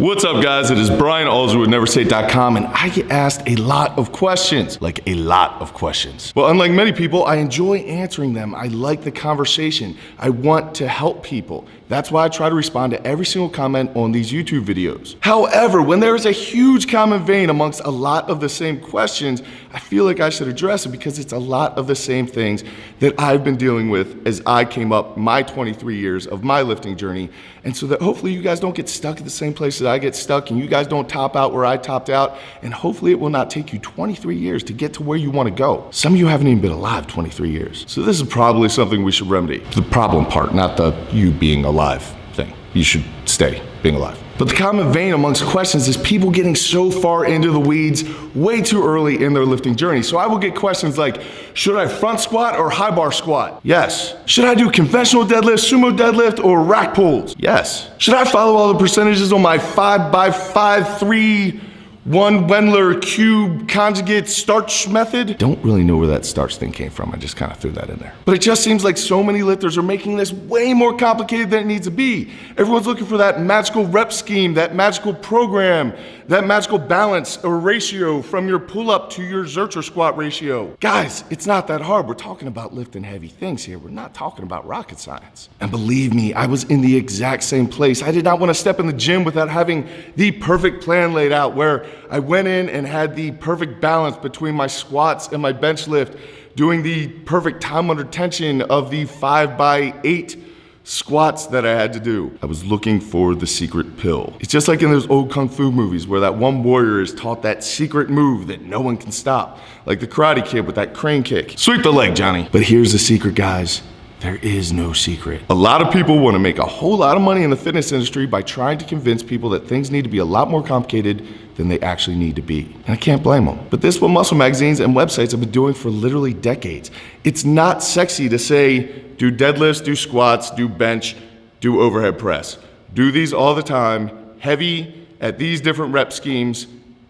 What's up, guys? It is Brian Alsruhe with NeverState.com, and I get asked a lot of questions, like a lot of questions. Well, unlike many people, I enjoy answering them. I like the conversation. I want to help people. That's why I try to respond to every single comment on these YouTube videos. However, when there is a huge common vein amongst a lot of the same questions, I feel like I should address it because it's a lot of the same things that I've been dealing with as I came up my 23 years of my lifting journey. And so that hopefully you guys don't get stuck at the same place that I get stuck, and you guys don't top out where I topped out, and hopefully it will not take you 23 years to get to where you want to go. Some of you haven't even been alive 23 years. So this is probably something we should remedy. The problem part, not the you being alive thing. You should stay being alive. But the common vein amongst questions is people getting so far into the weeds way too early in their lifting journey. So I will get questions like, should I front squat or high bar squat? Yes. Should I do conventional deadlift, sumo deadlift, or rack pulls? Yes. Should I follow all the percentages on my 5x5, 3-1 Wendler cube conjugate starch method? Don't really know where that starch thing came from. I just kind of threw that in there. But it just seems like so many lifters are making this way more complicated than it needs to be. Everyone's looking for that magical rep scheme, that magical program, that magical balance or ratio from your pull-up to your Zercher squat ratio. Guys, it's not that hard. We're talking about lifting heavy things here. We're not talking about rocket science. And believe me, I was in the exact same place. I did not want to step in the gym without having the perfect plan laid out, where I went in and had the perfect balance between my squats and my bench lift, doing the perfect time under tension of the 5x8 squats that I had to do. I was looking for the secret pill. It's just like in those old Kung Fu movies where that one warrior is taught that secret move that no one can stop. Like the Karate Kid with that crane kick. Sweep the leg, Johnny. But here's the secret, guys. There is no secret. A lot of people want to make a whole lot of money in the fitness industry by trying to convince people that things need to be a lot more complicated than they actually need to be. And I can't blame them. But this is what muscle magazines and websites have been doing for literally decades. It's not sexy to say, do deadlifts, do squats, do bench, do overhead press. Do these all the time, heavy at these different rep schemes,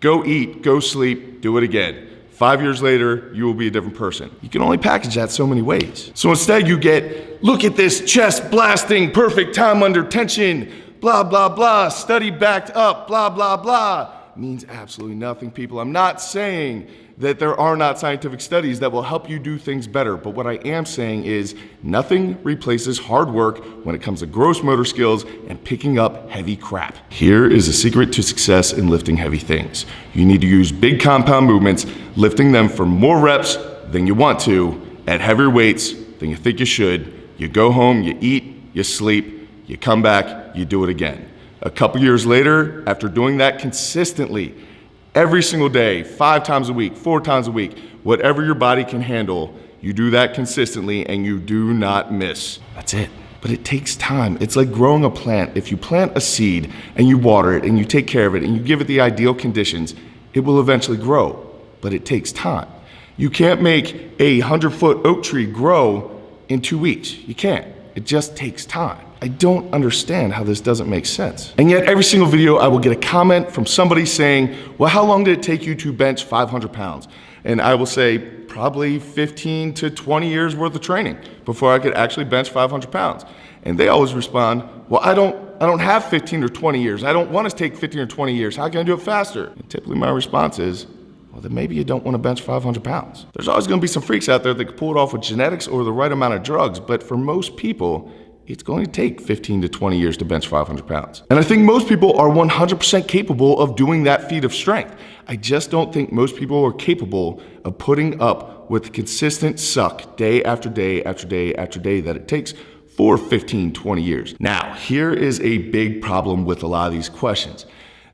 go eat, go sleep, do it again. 5 years later, you will be a different person. You can only package that so many ways. So instead you get, look at this chest blasting, perfect time under tension, blah, blah, blah, study backed up, blah, blah, blah. Means absolutely nothing, people. I'm not saying that there are not scientific studies that will help you do things better, but what I am saying is nothing replaces hard work when it comes to gross motor skills and picking up heavy crap. Here is a secret to success in lifting heavy things. You need to use big compound movements, lifting them for more reps than you want to, at heavier weights than you think you should. You go home, you eat, you sleep, you come back, you do it again. A couple years later, after doing that consistently, every single day, 5 times a week, 4 times a week, whatever your body can handle, you do that consistently and you do not miss. That's it. But it takes time. It's like growing a plant. If you plant a seed and you water it and you take care of it and you give it the ideal conditions, it will eventually grow, but it takes time. You can't make a 100-foot oak tree grow in 2 weeks. You can't. It just takes time. I don't understand how this doesn't make sense. And yet every single video I will get a comment from somebody saying, well, how long did it take you to bench 500 pounds? And I will say probably 15 to 20 years worth of training before I could actually bench 500 pounds. And they always respond, well, I don't have 15 or 20 years. I don't want to take 15 or 20 years. How can I do it faster? And typically my response is, well, then maybe you don't want to bench 500 pounds. There's always going to be some freaks out there that can pull it off with genetics or the right amount of drugs, but for most people, it's going to take 15 to 20 years to bench 500 pounds. And I think most people are 100% capable of doing that feat of strength. I just don't think most people are capable of putting up with the consistent suck day after day after day after day that it takes for 15, 20 years. Now, here is a big problem with a lot of these questions.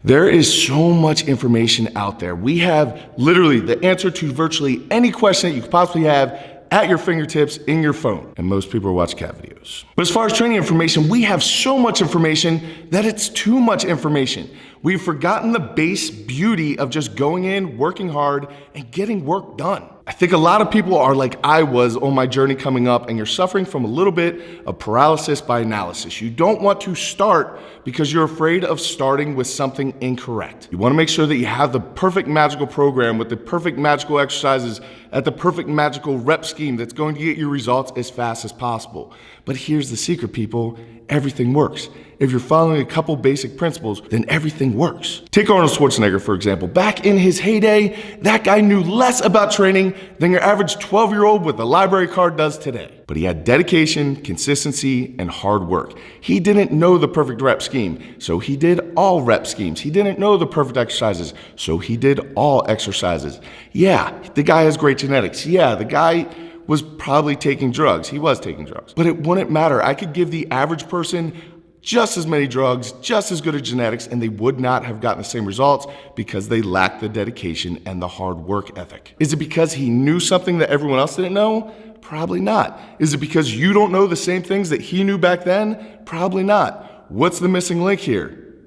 There is so much information out there. We have literally the answer to virtually any question that you could possibly have at your fingertips in your phone. And most people watch cat videos. But as far as training information, we have so much information that it's too much information. We've forgotten the base beauty of just going in, working hard, and getting work done. I think a lot of people are like I was on my journey coming up, and you're suffering from a little bit of paralysis by analysis. You don't want to start because you're afraid of starting with something incorrect. You want to make sure that you have the perfect magical program with the perfect magical exercises at the perfect magical rep scheme that's going to get you results as fast as possible. But here's the secret, people. Everything works. If you're following a couple basic principles, then everything works. Take Arnold Schwarzenegger, for example. Back in his heyday, that guy knew less about training than your average 12-year-old with a library card does today. But he had dedication, consistency, and hard work. He didn't know the perfect rep scheme, so he did all rep schemes. He didn't know the perfect exercises, so he did all exercises. Yeah, the guy has great genetics. Yeah, the guy was probably taking drugs. He was taking drugs. But it wouldn't matter. I could give the average person just as many drugs, just as good at genetics, and they would not have gotten the same results because they lacked the dedication and the hard work ethic. Is it because he knew something that everyone else didn't know? Probably not. Is it because you don't know the same things that he knew back then? Probably not. What's the missing link here?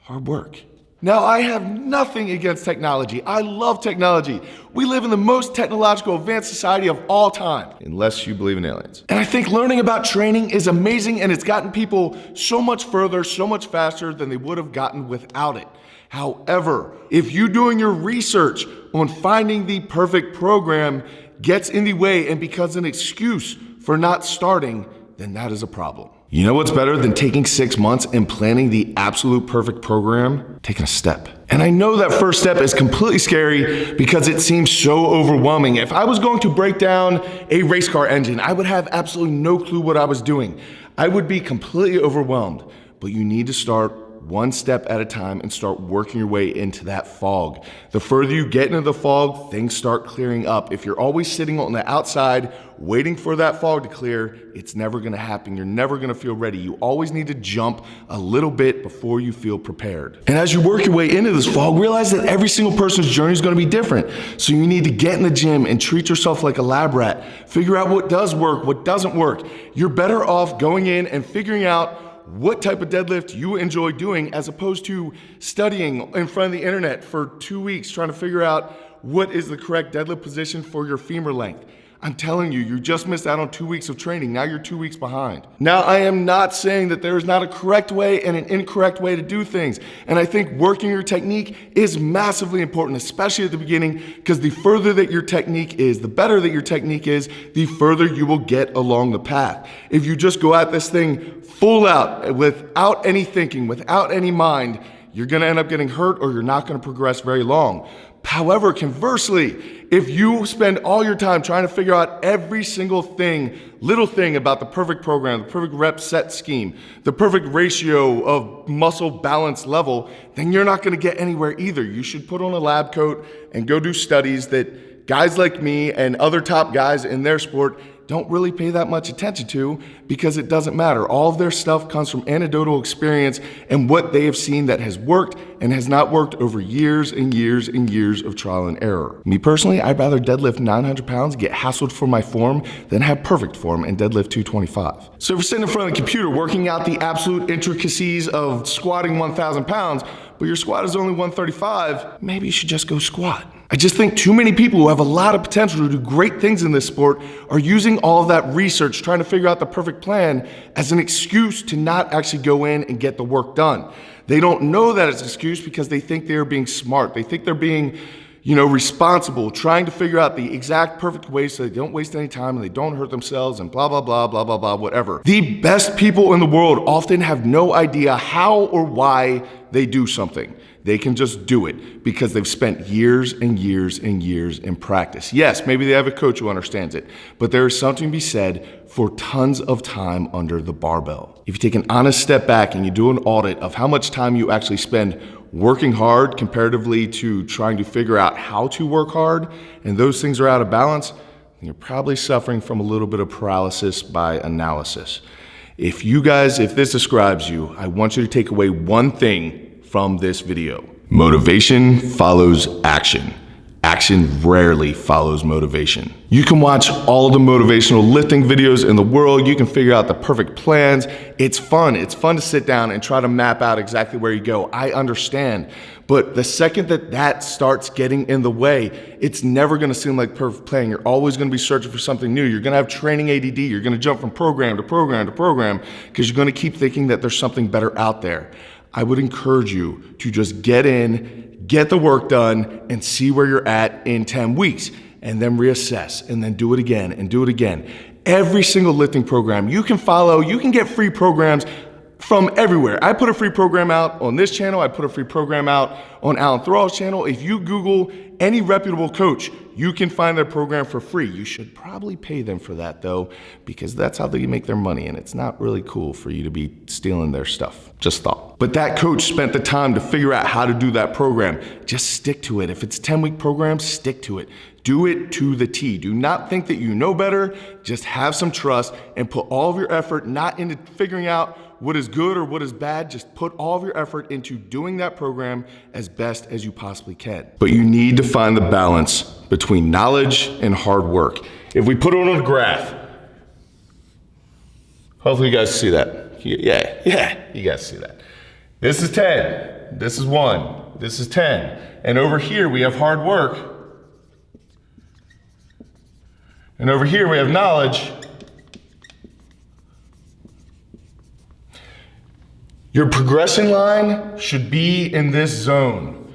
Hard work. Now, I have nothing against technology. I love technology. We live in the most technological advanced society of all time, unless you believe in aliens. And I think learning about training is amazing, and it's gotten people so much further, so much faster than they would have gotten without it. However, if you doing your research on finding the perfect program gets in the way and becomes an excuse for not starting, then that is a problem. You know what's better than taking 6 months and planning the absolute perfect program? Taking a step. And I know that first step is completely scary because it seems so overwhelming. If I was going to break down a race car engine, I would have absolutely no clue what I was doing. I would be completely overwhelmed. But you need to start one step at a time and start working your way into that fog. The further you get into the fog, things start clearing up. If you're always sitting on the outside waiting for that fog to clear, it's never gonna happen. You're never gonna feel ready. You always need to jump a little bit before you feel prepared. And as you work your way into this fog, realize that every single person's journey is gonna be different. So you need to get in the gym and treat yourself like a lab rat. Figure out what does work, what doesn't work. You're better off going in and figuring out what type of deadlift you enjoy doing as opposed to studying in front of the internet for 2 weeks trying to figure out what is the correct deadlift position for your femur length. I'm telling you, you just missed out on 2 weeks of training. Now you're 2 weeks behind. Now, I am not saying that there is not a correct way and an incorrect way to do things. And I think working your technique is massively important, especially at the beginning, because the further that your technique is, the better that your technique is, the further you will get along the path. If you just go at this thing full out, without any thinking, without any mind, you're gonna end up getting hurt or you're not gonna progress very long. However, conversely, if you spend all your time trying to figure out every single thing, little thing about the perfect program, the perfect rep set scheme, the perfect ratio of muscle balance level, then you're not gonna get anywhere either. You should put on a lab coat and go do studies that guys like me and other top guys in their sport don't really pay that much attention to because it doesn't matter. All of their stuff comes from anecdotal experience and what they have seen that has worked and has not worked over years and years and years of trial and error. Me personally, I'd rather deadlift 900 pounds, get hassled for my form, than have perfect form and deadlift 225. So if you're sitting in front of the computer working out the absolute intricacies of squatting 1,000 pounds, but your squat is only 135, maybe you should just go squat. I just think too many people who have a lot of potential to do great things in this sport are using all of that research, trying to figure out the perfect plan as an excuse to not actually go in and get the work done. They don't know that it's an excuse because they think they're being smart. They think they're being, responsible, trying to figure out the exact perfect way so they don't waste any time and they don't hurt themselves and blah, blah, blah, blah, blah, blah, whatever. The best people in the world often have no idea how or why they do something. They can just do it because they've spent years and years and years in practice. Yes, maybe they have a coach who understands it, but there is something to be said for tons of time under the barbell. If you take an honest step back and you do an audit of how much time you actually spend working hard comparatively to trying to figure out how to work hard, and those things are out of balance, then you're probably suffering from a little bit of paralysis by analysis. If this describes you, I want you to take away one thing from this video. Motivation follows action. Action rarely follows motivation. You can watch all the motivational lifting videos in the world. You can figure out the perfect plans. It's fun. It's fun to sit down and try to map out exactly where you go. I understand. But the second that starts getting in the way, it's never gonna seem like perfect plan. You're always gonna be searching for something new. You're gonna have training ADD. You're gonna jump from program to program to program because you're gonna keep thinking that there's something better out there. I would encourage you to just get in, get the work done, and see where you're at in 10 weeks, and then reassess, and then do it again, and do it again. Every single lifting program you can follow, you can get free programs from everywhere. I put a free program out on this channel. I put a free program out on Alan Thrall's channel. If you Google any reputable coach, you can find their program for free. You should probably pay them for that though, because that's how they make their money, and it's not really cool for you to be stealing their stuff. Just thought. But that coach spent the time to figure out how to do that program. Just stick to it. If it's a 10-week program, stick to it. Do it to the T. Do not think that you know better. Just have some trust and put all of your effort not into figuring out what is good or what is bad. Just put all of your effort into doing that program as best as you possibly can. But you need to find the balance between knowledge and hard work. If we put it on a graph, hopefully you guys see that. Yeah, you guys see that. This is 10, this is 1, this is 10. And over here we have hard work. And over here we have knowledge. Your progression line should be in this zone.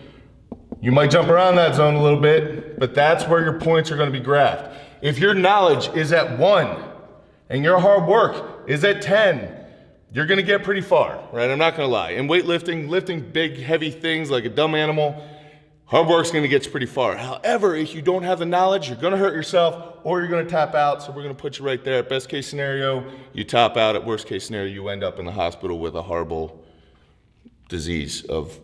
You might jump around that zone a little bit, but that's where your points are gonna be graphed. If your knowledge is at 1 and your hard work is at 10, you're gonna get pretty far, right? I'm not gonna lie. In weightlifting, lifting big, heavy things like a dumb animal, hard work's gonna get you pretty far. However, if you don't have the knowledge, you're gonna hurt yourself or you're gonna tap out, so we're gonna put you right there. At best case scenario, you top out. At worst case scenario, you end up in the hospital with a horrible disease of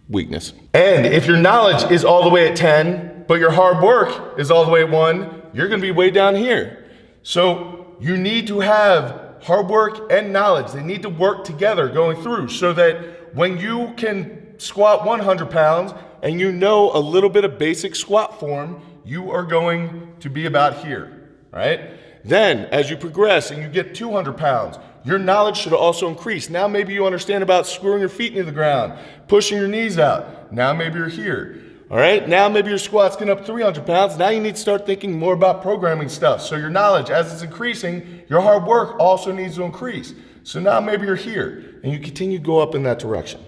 weakness. And if your knowledge is all the way at 10, but your hard work is all the way at 1, you're gonna be way down here. So you need to have hard work and knowledge. They need to work together going through so that when you can squat 100 pounds and you know a little bit of basic squat form, you are going to be about here, right? Then as you progress and you get 200 pounds, your knowledge should also increase. Now maybe you understand about screwing your feet into the ground, pushing your knees out. Now maybe you're here. All right, now maybe your squat's getting up 300 pounds. Now you need to start thinking more about programming stuff. So your knowledge, as it's increasing, your hard work also needs to increase. So now maybe you're here and you continue to go up in that direction.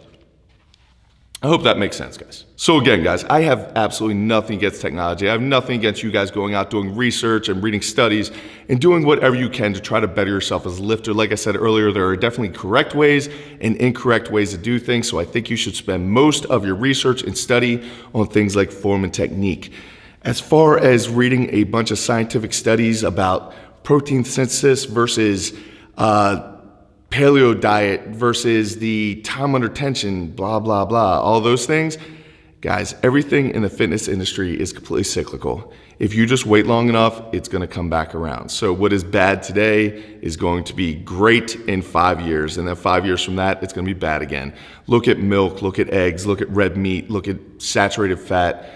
I hope that makes sense, guys. So again, guys, I have absolutely nothing against technology. I have nothing against you guys going out doing research and reading studies and doing whatever you can to try to better yourself as a lifter. Like I said earlier, there are definitely correct ways and incorrect ways to do things. So I think you should spend most of your research and study on things like form and technique. As far as reading a bunch of scientific studies about protein synthesis versus paleo diet versus the time under tension, blah, blah, blah, all those things. Guys, everything in the fitness industry is completely cyclical. If you just wait long enough, it's gonna come back around. So what is bad today is going to be great in 5 years. And then 5 years from that, it's gonna be bad again. Look at milk, look at eggs, look at red meat, look at saturated fat.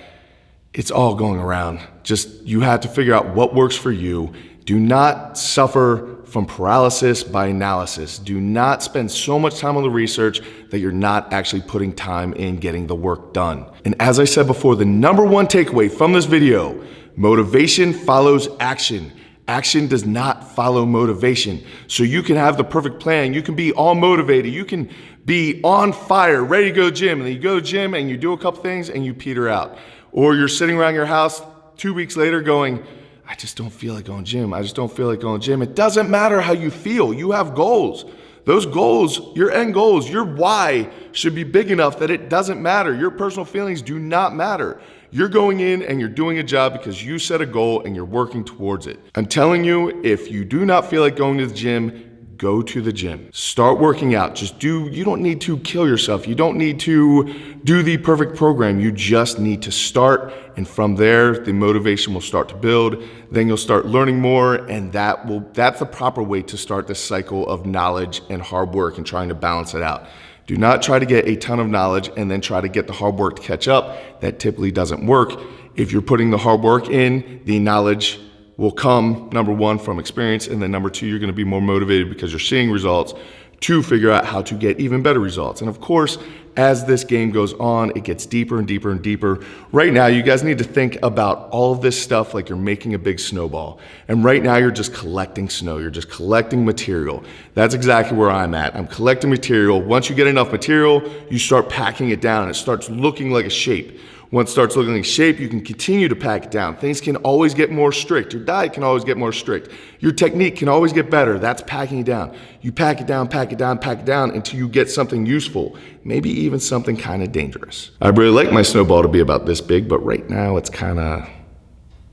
It's all going around. Just, you have to figure out what works for you. Do not suffer from paralysis by analysis. Do not spend so much time on the research that you're not actually putting time in getting the work done. And as I said before, the number one takeaway from this video, motivation follows action. Action does not follow motivation. So you can have the perfect plan. You can be all motivated. You can be on fire, ready to go gym. And then you go to gym and you do a couple things and you peter out. Or you're sitting around your house 2 weeks later going, I just don't feel like going gym. I just don't feel like going gym. It doesn't matter how you feel. You have goals. Those goals, your end goals, your why should be big enough that it doesn't matter. Your personal feelings do not matter. You're going in and you're doing a job because you set a goal and you're working towards it. I'm telling you, if you do not feel like going to the gym, go to the gym. Start working out. You don't need to kill yourself. You don't need to do the perfect program. You just need to start. And from there, the motivation will start to build. Then you'll start learning more. And that's the proper way to start this cycle of knowledge and hard work and trying to balance it out. Do not try to get a ton of knowledge and then try to get the hard work to catch up. That typically doesn't work. If you're putting the hard work in, the knowledge will come, number one, from experience, and then number two, you're gonna be more motivated because you're seeing results to figure out how to get even better results. And of course, as this game goes on, it gets deeper and deeper and deeper. Right now, you guys need to think about all of this stuff like you're making a big snowball. And right now, you're just collecting snow. You're just collecting material. That's exactly where I'm at. I'm collecting material. Once you get enough material, you start packing it down and it starts looking like a shape. Once it starts looking like shape, you can continue to pack it down. Things can always get more strict. Your diet can always get more strict. Your technique can always get better. That's packing it down. You pack it down, pack it down, pack it down until you get something useful, maybe even something kind of dangerous. I really like my snowball to be about this big, but right now it's kind of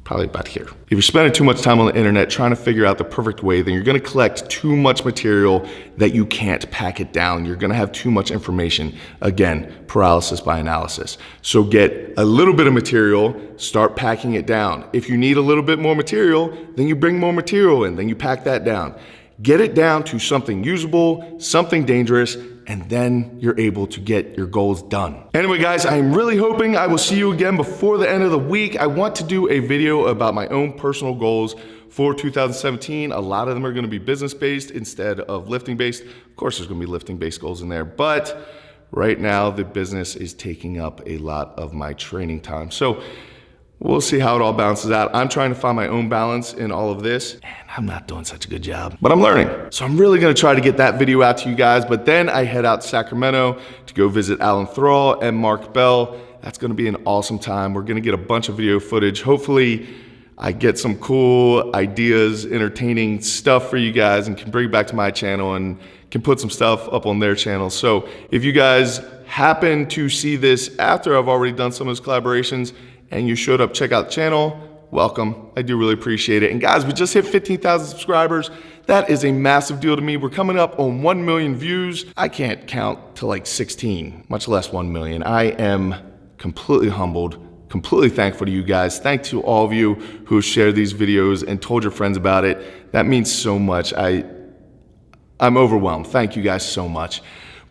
probably about here. If you're spending too much time on the internet trying to figure out the perfect way, then you're gonna collect too much material that you can't pack it down. You're gonna have too much information. Again, paralysis by analysis. So get a little bit of material, start packing it down. If you need a little bit more material, then you bring more material in, then you pack that down. Get it down to something usable, something dangerous, and then you're able to get your goals done. Anyway, guys, I'm really hoping I will see you again before the end of the week. I want to do a video about my own personal goals for 2017. A lot of them are gonna be business-based instead of lifting-based. Of course, there's gonna be lifting-based goals in there, but right now the business is taking up a lot of my training time. So we'll see how it all balances out. I'm trying to find my own balance in all of this, and I'm not doing such a good job, but I'm learning. So I'm really gonna try to get that video out to you guys, but then I head out to Sacramento to go visit Alan Thrall and Mark Bell. That's gonna be an awesome time. We're gonna get a bunch of video footage. Hopefully, I get some cool ideas, entertaining stuff for you guys and can bring it back to my channel and can put some stuff up on their channel. So if you guys happen to see this after I've already done some of those collaborations, and you showed up, check out the channel, welcome. I do really appreciate it. And guys, we just hit 15,000 subscribers. That is a massive deal to me. We're coming up on 1 million views. I can't count to like 16, much less 1 million. I am completely humbled, completely thankful to you guys. Thanks to all of you who have shared these videos and told your friends about it. That means so much. I'm overwhelmed. Thank you guys so much.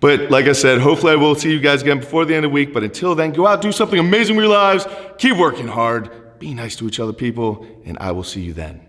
But like I said, hopefully I will see you guys again before the end of the week. But until then, go out, do something amazing with your lives. Keep working hard. Be nice to each other, people. And I will see you then.